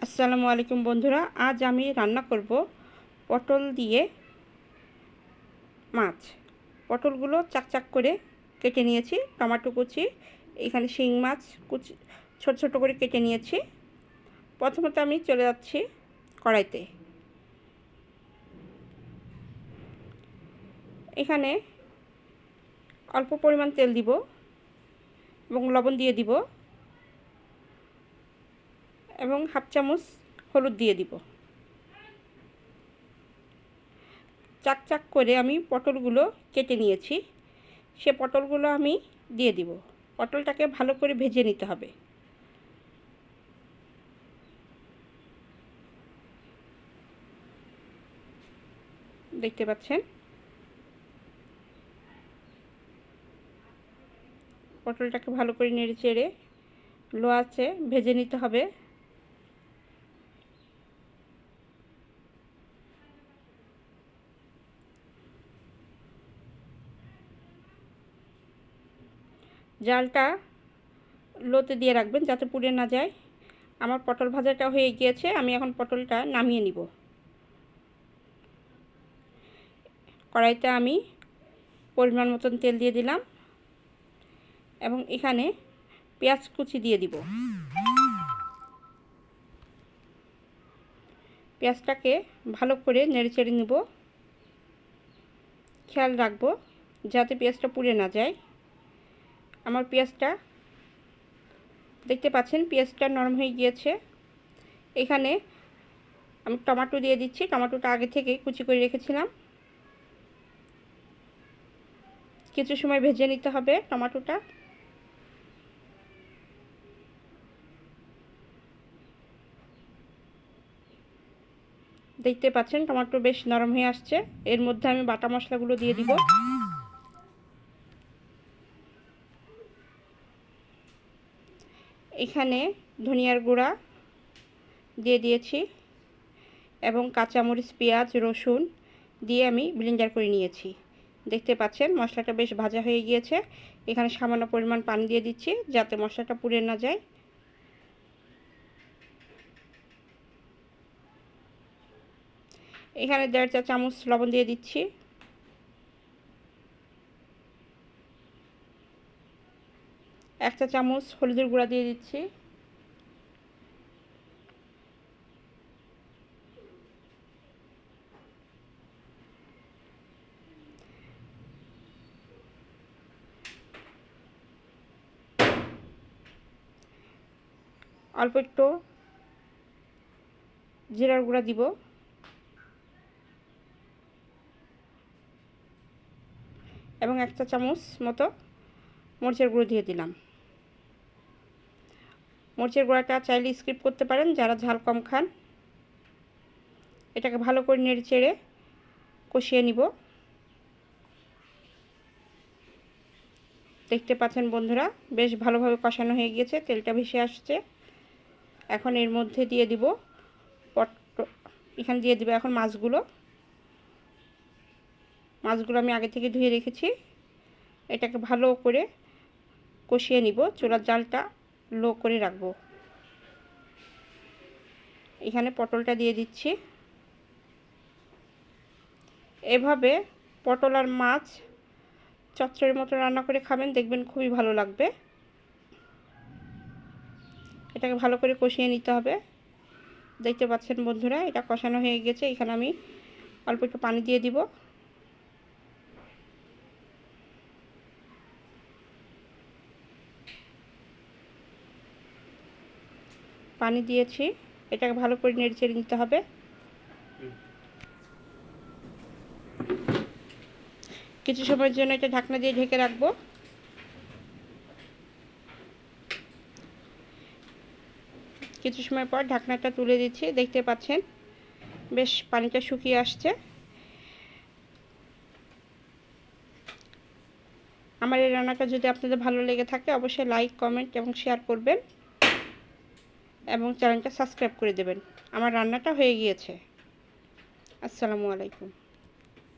আসসালামু আলাইকুম বন্ধুরা, আজ আমি রান্না করব পটল দিয়ে মাছ। পটলগুলো চাকচাক করে কেটে নিয়েছি, টমেটো কুচি, এখানে শিং মাছ কুচি ছোট ছোট করে কেটে নিয়েছি। প্রথমত আমি চলে যাচ্ছি কড়াইতে। এখানে অল্প পরিমাণ তেল দিব এবং লবণ দিয়ে দিব এবং হাফ চামচ হলুদ দিয়ে দিব। চাকচাক করে আমি পটলগুলো কেটে নিয়েছি, সে পটলগুলো আমি দিয়ে দিব। পটলটাকে ভালো করে ভেজে নিতে হবে। দেখতে পাচ্ছেন পটলটাকে ভালো করে নেড়ে চেড়ে লো আঁচে ভেজে নিতে হবে। জালটা লোতে দিয়ে রাখবেন যাতে পুড়ে না যায়। আমার পটল ভাজাটা হয়ে গিয়েছে, আমি এখন পটলটা নামিয়ে নিব। কড়াইতে আমি পরিমাণ মতন তেল দিয়ে দিলাম এবং এখানে পেঁয়াজ কুচি দিয়ে দিব। পেঁয়াজটাকে ভালো করে নেড়ে চেড়ে নেব। খেয়াল রাখবো যাতে পেঁয়াজটা পুড়ে না যায়। আমার পেঁয়াজটা দেখতে পাচ্ছেন পেঁয়াজটা নরম হয়ে গিয়েছে। এখানে আমি টমেটো দিয়ে দিচ্ছি। টমেটোটা আগে থেকে কুচি করে রেখেছিলাম। কিছু সময় ভেজে নিতে হবে টমেটোটা। দেখতে পাচ্ছেন টমেটো বেশ নরম হয়ে আসছে। এর মধ্যে আমি বাটা মশলাগুলো দিয়ে দিব। এখানে ধনিয়ার গুঁড়া দিয়ে দিয়েছি এবং কাঁচামরিচ, পেঁয়াজ, রসুন দিয়ে আমি ব্লেন্ডার করে নিয়েছি। দেখতে পাচ্ছেন মশলাটা বেশ ভাজা হয়ে গিয়েছে। এখানে সামান্য পরিমাণ পানি দিয়ে দিচ্ছি যাতে মশলাটা পুড়ে না যায়। এখানে 1.5 চা চামচ লবণ দিয়ে দিচ্ছি। এক চা চামচ হলুদের গুঁড়া দিয়ে দিচ্ছি। অল্প একটু জিরার গুঁড়া দিব এবং 1 চা চামচ মতো মরিচের গুঁড়ো দিয়ে দিলাম। মরিচের গুঁড়াটা চাইলে স্কিপ করতে পারেন যারা ঝাল কম খান। এটাকে ভালো করে নেড়ে চেড়ে কষিয়ে নিব। দেখতে পাচ্ছেন বন্ধুরা বেশ ভালোভাবে কষানো হয়ে গিয়েছে, তেলটা ভেসে আসছে। এখন এর মধ্যে দিয়ে দিব এখানে দিয়ে দিব এখন মাছগুলো আমি আগে থেকে ধুয়ে রেখেছি। এটাকে ভালো করে কষিয়ে নিব। চুলার জালটা লো করে রাখবো। এখানে পটলটা দিয়ে দিচ্ছি। এভাবে পটল আর মাছ চচ্চড়ির মতো রান্না করে খাবেন, দেখবেন খুবই ভালো লাগবে। এটাকে ভালো করে কষিয়ে নিতে হবে। দেখতে পাচ্ছেন বন্ধুরা এটা কষানো হয়ে গেছে। এখানে আমি অল্প একটু পানি দিয়ে দিব। পানি দিয়েছি, এটাকে ভালো করে নেড়ে চেড়ে নিতে হবে। কিছু সময়ের জন্য এটা ঢাকনা দিয়ে ঢেকে রাখবো। কিছু সময় পর ঢাকনাটা তুলে দিচ্ছি। দেখতে পাচ্ছেন বেশ পানিটা শুকিয়ে আসছে। আমার এই রান্নাটা যদি আপনাদের ভালো লেগে থাকে অবশ্যই লাইক, কমেন্ট এবং শেয়ার করবেন এবং চ্যানেলটা সাবস্ক্রাইব করে দেবেন। আমার রান্নাটা হয়ে গিয়েছে। আসসালামু আলাইকুম।